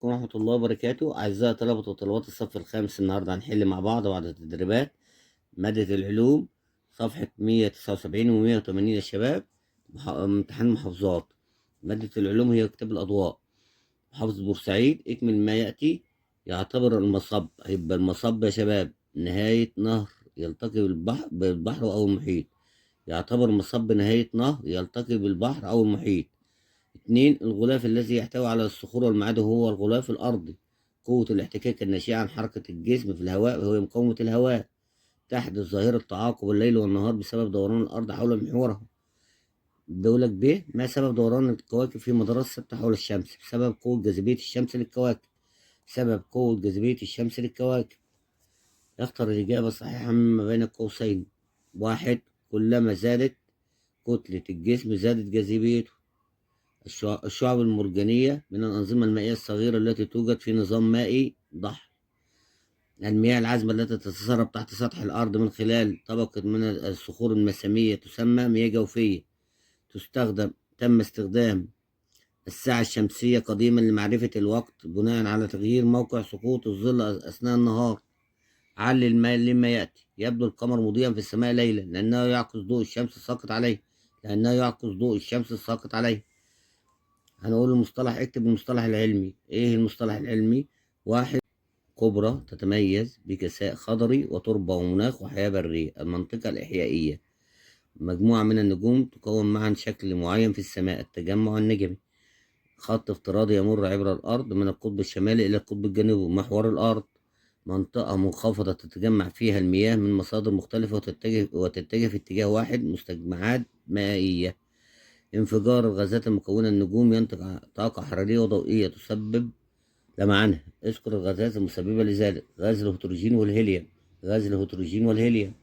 ورحمة الله وبركاته. أعزائي طلبة وطلبات الصف الخامس، النهاردة هنحل مع بعض التدريبات مادة العلوم، صفحة 179 و 180 يا شباب. امتحان محافظات. مادة العلوم هي كتاب الأضواء. محافظة بورسعيد، اكمل ما يأتي. يعتبر المصب، هيبقى المصب يا شباب نهاية نهر يلتقي بالبحر أو المحيط. يعتبر المصب نهاية نهر يلتقي بالبحر أو المحيط. اتنين، الغلاف الذي يحتوي على الصخور والمعادن هو الغلاف الأرضي. قوة الاحتكاك الناشئة عن حركة الجسم في الهواء هو مقاومة الهواء. تحدث ظاهرة تعاقب الليل والنهار بسبب دوران الأرض حول محورها. بيقولك ب، ما سبب دوران الكواكب في مدارات ثابتة حول الشمس؟ بسبب قوة جاذبية الشمس للكواكب. سبب قوة جاذبية الشمس للكواكب. اختر الإجابة الصحيحة مما بين القوسين. واحد، كلما زادت كتلة الجسم زادت جاذبيته. الشعب المرجانية من الأنظمة المائية الصغيرة التي توجد في نظام مائي ضحل. المياه العذبة التي تتسرب تحت سطح الأرض من خلال طبقة من الصخور المسامية تسمى مياه جوفية. تم استخدام الساعة الشمسية قديما لمعرفة الوقت بناء على تغيير موقع سقوط الظل أثناء النهار. علل لما يأتي. يبدو القمر مضيئا في السماء ليلا لأنه يعكس ضوء الشمس الساقط عليه. هنقول المصطلح، اكتب المصطلح العلمي. ايه المصطلح العلمي؟ واحد، كبرى تتميز بكساء خضري وتربة ومناخ وحياة برية. المنطقة الإحيائية، مجموعة من النجوم تكون معا شكل معين في السماء. التجمع النجمي، خط افتراضي يمر عبر الأرض من القطب الشمالي إلى القطب الجنوبي. محور الأرض، منطقة منخفضة تتجمع فيها المياه من مصادر مختلفة وتتجه في اتجاه واحد. مستجمعات مائية. انفجار الغازات المكونة النجوم ينتج طاقة حرارية وضوئية تسبب لمعانها. اذكر الغازات المسببة لذلك. غاز الهيدروجين والهيليوم.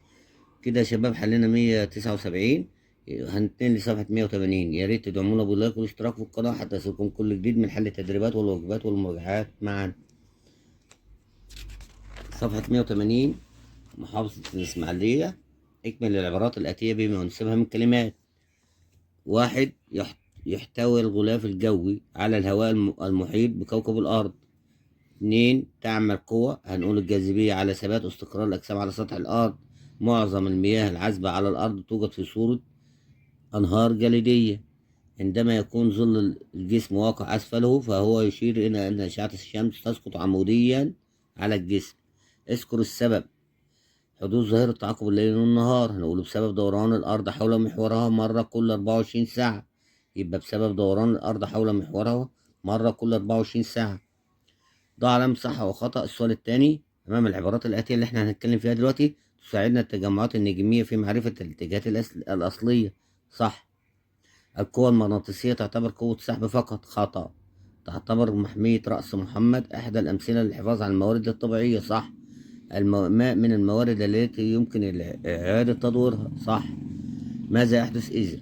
كده يا شباب حلينا 179. هنتنقل لصفحة 180. يا ريت تدعمونا باللايك والاشتراك في القناة حتى يصلكم كل جديد من حل التدريبات والواجبات والمراجعات معانا. صفحة 180، محافظة الإسماعيلية. اكمل العبارات الآتية بما يناسبها من كلمات. واحد، يحتوي الغلاف الجوي على الهواء المحيط بكوكب الأرض. اتنين، تعمل قوة، هنقول الجاذبية، على ثبات واستقرار الأجسام على سطح الأرض. معظم المياه العذبة على الأرض توجد في صورة أنهار جليدية. عندما يكون ظل الجسم واقع أسفله فهو يشير إلى أن أشعة الشمس تسقط عموديا على الجسم. اذكر السبب. حدوث ظاهرة تعاقب الليل والنهار، هنقول بسبب دوران الأرض حول محورها مرة كل 24 ساعة. يبقى بسبب دوران الأرض حول محورها مرة كل 24 ساعة. ضع علامة صح وخطأ. السؤال الثاني، أمام العبارات الآتية اللي احنا هنتكلم فيها دلوقتي تساعدنا التجمعات النجمية في معرفة الاتجاهات الأصلية. صح. القوة المغناطيسية تعتبر قوة سحب فقط. خطأ. تعتبر محمية رأس محمد إحدى الأمثلة للحفاظ على الموارد الطبيعية. صح. الماء من الموارد التي يمكن إعادة تدويرها. صح. ماذا يحدث إذا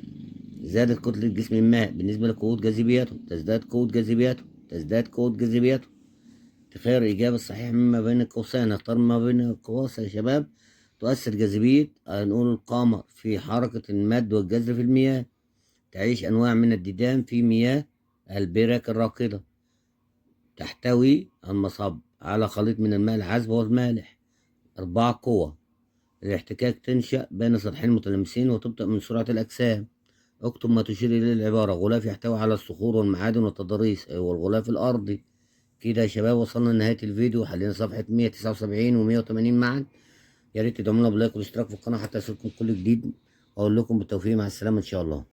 زادت كتلة جسم الماء بالنسبة لقوة جاذبيته؟ تزداد قوة جاذبيته. تخير الإجابة الصحيحة مما بين القوسين. نختار ما بين القواس يا شباب. تؤثر جاذبية، نقول القامة في حركة المد والجزر في المياه. تعيش أنواع من الديدان في مياه البرك الراكدة. تحتوي المصب على خليط من الماء العذب والمالح. 4، قوة الاحتكاك تنشأ بين سطحين متلامسين وتبدأ من سرعة الأجسام. اكتب ما تشير إليه العبارة. غلاف يحتوي على الصخور والمعادن والتضاريس، أيوة الغلاف الأرضي. كده يا شباب وصلنا لنهاية الفيديو. حلينا صفحة 179 و 180 معا. يا ريت تدعمونا باللايك والاشتراك في القناة حتى يصلكم كل جديد. وأقول لكم بالتوفيق، مع السلامة إن شاء الله.